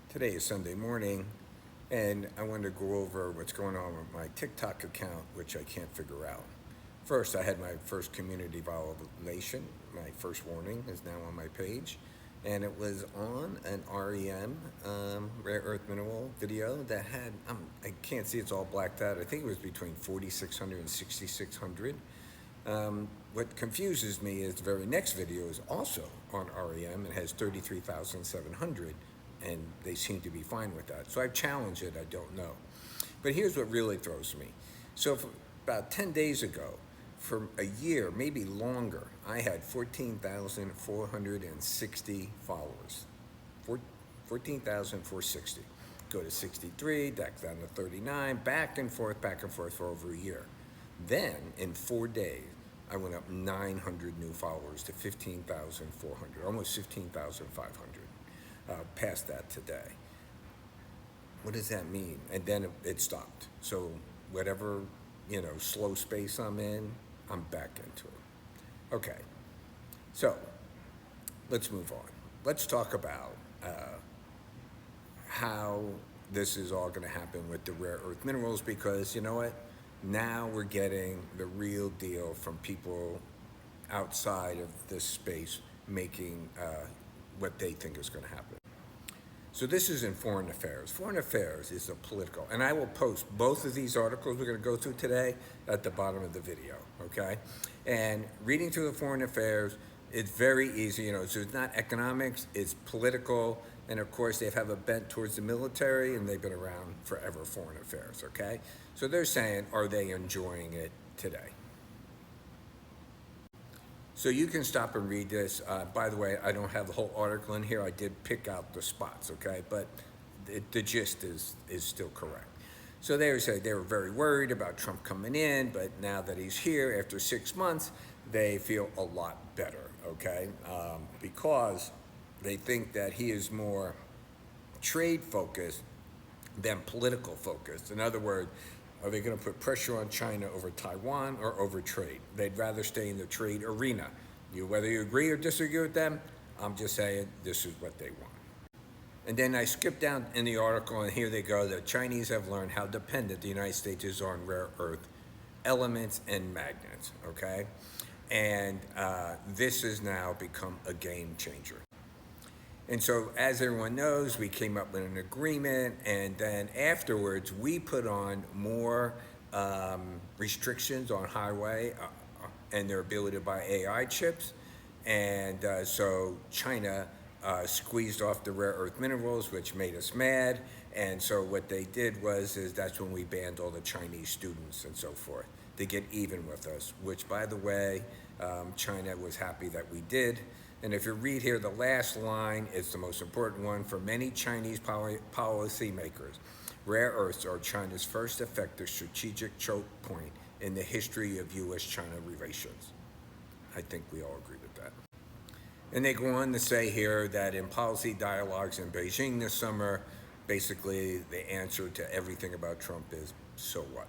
Today is Sunday morning, and I wanted to go over what's going on with my TikTok account, which I can't figure out. First, I had my first community violation. My first warning is now on my page, and it was on an REM, rare earth mineral video that had, I can't see, it's all blacked out. I think it was between 4,600 and 6,600. What confuses me is the very next video is also on REM and has 33,700, and they seem to be fine with that. So I've challenged it, I don't know. But here's what really throws me. So for about 10 days ago, for a year, maybe longer, I had 14,460 followers. 14,460. Go to 63, back down to 39, back and forth for over a year. Then, in 4 days, I went up 900 new followers to 15,400, almost 15,500. Past that today. What does that mean? And then it stopped. So whatever, slow space I'm in, I'm back into it. Okay, so let's move on. Let's talk about how this is all going to happen with the rare earth minerals, because you know what? Now we're getting the real deal from people outside of this space making what they think is going to happen. So this is in Foreign Affairs. Foreign Affairs is a political, and I will post both of these articles we're going to go through today at the bottom of the video, okay? And reading through the Foreign Affairs, it's very easy, so it's not economics, it's political, and of course they have a bent towards the military, and they've been around forever, Foreign Affairs, okay? So they're saying, are they enjoying it today? So you can stop and read this. By the way, I don't have the whole article in here. I did pick out the spots, okay? But the gist is still correct. So they say they were very worried about Trump coming in, but now that he's here after 6 months, they feel a lot better, okay? Because they think that he is more trade focused than political focused. In other words, are they going to put pressure on China over Taiwan or over trade? They'd rather stay in the trade arena. Whether you agree or disagree with them, I'm just saying this is what they want. And then I skip down in the article, and here they go. The Chinese have learned how dependent the United States is on rare earth elements and magnets, okay? And this has now become a game changer. And so, as everyone knows, we came up with an agreement, and then afterwards, we put on more restrictions on Huawei and their ability to buy AI chips. And so China squeezed off the rare earth minerals, which made us mad. And so what they did is that's when we banned all the Chinese students and so forth to get even with us, which, by the way, China was happy that we did. And if you read here, the last line is the most important one. For many Chinese policymakers, rare earths are China's first effective strategic choke point in the history of U.S.-China relations. I think we all agree with that. And they go on to say here that in policy dialogues in Beijing this summer, basically the answer to everything about Trump is, so what?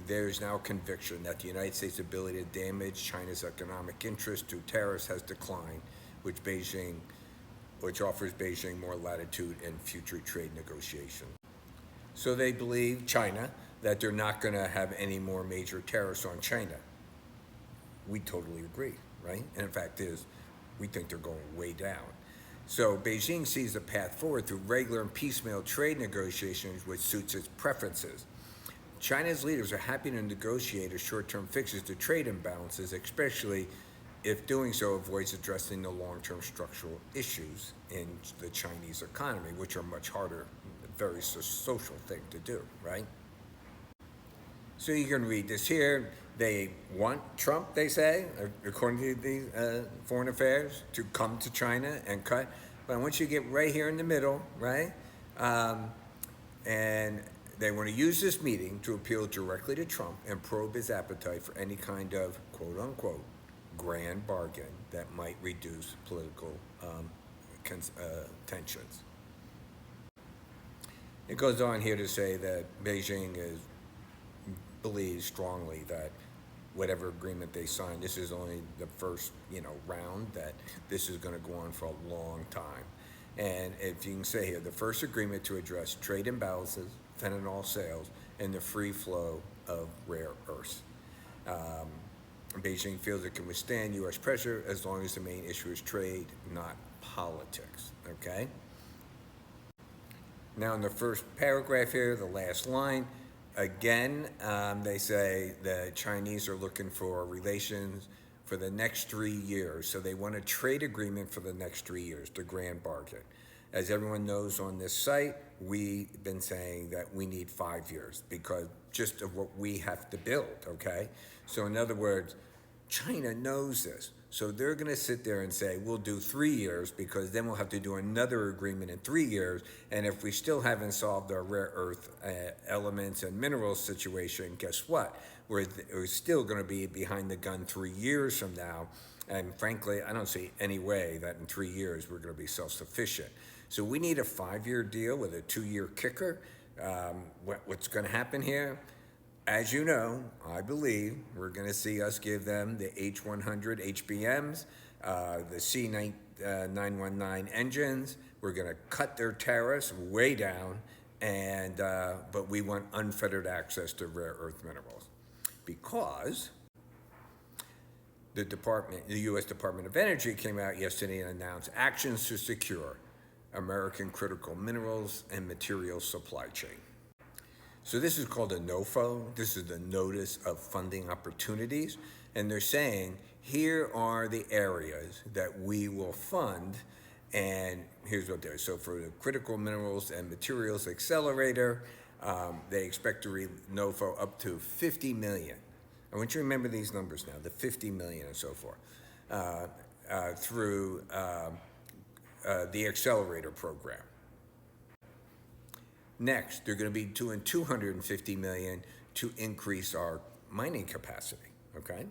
There's now conviction that the United States' ability to damage China's economic interest through tariffs has declined, which offers Beijing more latitude in future trade negotiations. So they believe, China, that they're not going to have any more major tariffs on China. We totally agree, right? And in fact we think they're going way down. So Beijing sees a path forward through regular and piecemeal trade negotiations, which suits its preferences. China's leaders are happy to negotiate as short-term fixes to trade imbalances, especially if doing so avoids addressing the long-term structural issues in the Chinese economy, which are much harder, very social thing to do, right? So you can read this here. They want Trump, they say, according to the Foreign Affairs, to come to China and cut. But I want you to get right here in the middle, right? And they want to use this meeting to appeal directly to Trump and probe his appetite for any kind of, quote unquote, grand bargain that might reduce political tensions. It goes on here to say that Beijing believes strongly that whatever agreement they sign, this is only the first round, that this is going to go on for a long time. And if you can say here, the first agreement to address trade imbalances, fentanyl sales, and the free flow of rare earths. Beijing feels it can withstand U.S. pressure as long as the main issue is trade, not politics, okay? Now in the first paragraph here, the last line, again, they say the Chinese are looking for relations for the next 3 years. So they want a trade agreement for the next 3 years, the grand bargain. As everyone knows on this site, we've been saying that we need 5 years because just of what we have to build, okay? So in other words, China knows this. So they're gonna sit there and say, we'll do 3 years because then we'll have to do another agreement in 3 years. And if we still haven't solved our rare earth elements and minerals situation, guess what? We're still gonna be behind the gun 3 years from now. And frankly, I don't see any way that in 3 years we're gonna be self-sufficient. So we need a 5-year deal with a 2-year kicker. What's gonna happen here? As you know, I believe we're going to see us give them the H100 HBMs, the C919 engines. We're going to cut their tariffs way down, and but we want unfettered access to rare earth minerals because the U.S. Department of Energy came out yesterday and announced actions to secure American critical minerals and materials supply chain. So this is called a NOFO. This is the Notice of Funding Opportunities. And they're saying, here are the areas that we will fund. And here's what they're. So for the Critical Minerals and Materials Accelerator, they expect to NOFO up to 50 million. I want you to remember these numbers now, the 50 million and so forth, through the Accelerator program. Next, they're going to be doing 250 million to increase our mining capacity, okay?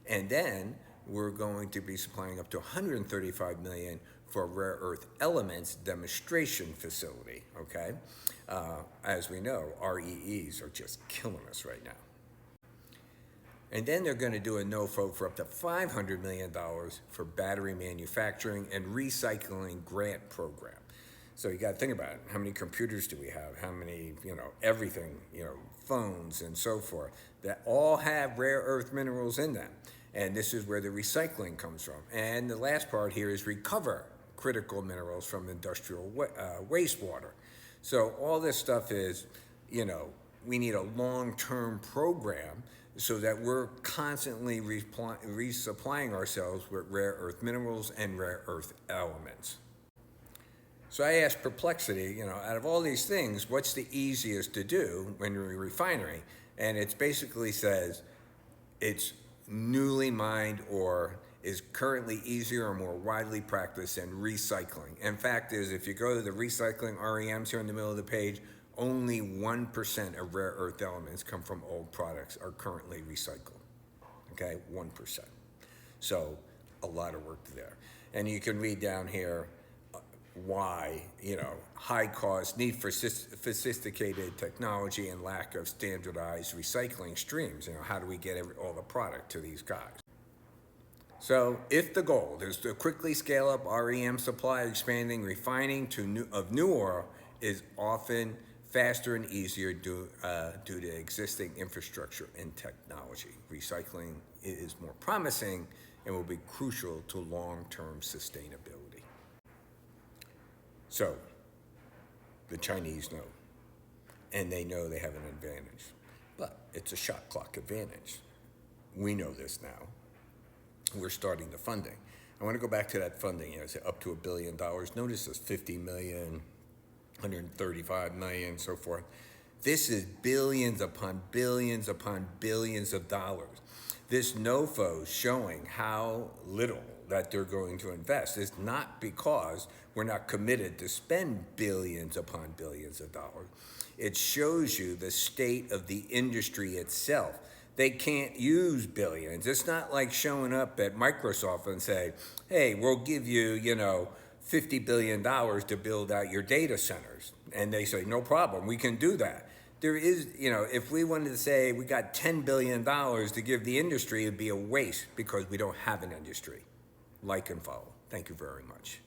And then we're going to be supplying up to 135 million for a rare earth elements demonstration facility, okay? As we know, REEs are just killing us right now. And then they're going to do a NOFO for up to $500 million for battery manufacturing and recycling grant program. So you got to think about it. How many computers do we have? How many, everything, phones and so forth that all have rare earth minerals in them. And this is where the recycling comes from. And the last part here is recover critical minerals from industrial wastewater. So all this stuff is, we need a long-term program so that we're constantly resupplying ourselves with rare earth minerals and rare earth elements. So I asked Perplexity, out of all these things, what's the easiest to do when you're a refinery? And it basically says it's newly mined or is currently easier or more widely practiced than recycling. And fact is, if you go to the recycling REMs here in the middle of the page, only 1% of rare earth elements come from old products are currently recycled, okay, 1%. So a lot of work there. And you can read down here, why, high cost, need for sophisticated technology and lack of standardized recycling streams. How do we get all the product to these guys? So if the goal is to quickly scale up REM supply, expanding refining of new oil is often faster and easier due to existing infrastructure and technology. Recycling is more promising and will be crucial to long-term sustainability. So, the Chinese know, and they know they have an advantage, but it's a shot clock advantage. We know this now. We're starting the funding. I want to go back to that funding, up to $1 billion. Notice this 50 million, 135 million, so forth. This is billions upon billions upon billions of dollars. This NOFO showing how little that they're going to invest is not because we're not committed to spend billions upon billions of dollars. It shows you the state of the industry itself. They can't use billions. It's not like showing up at Microsoft and say, hey, we'll give you, $50 billion to build out your data centers. And they say, no problem, we can do that. There is, if we wanted to say we got $10 billion to give the industry, it'd be a waste because we don't have an industry. Like and follow. Thank you very much.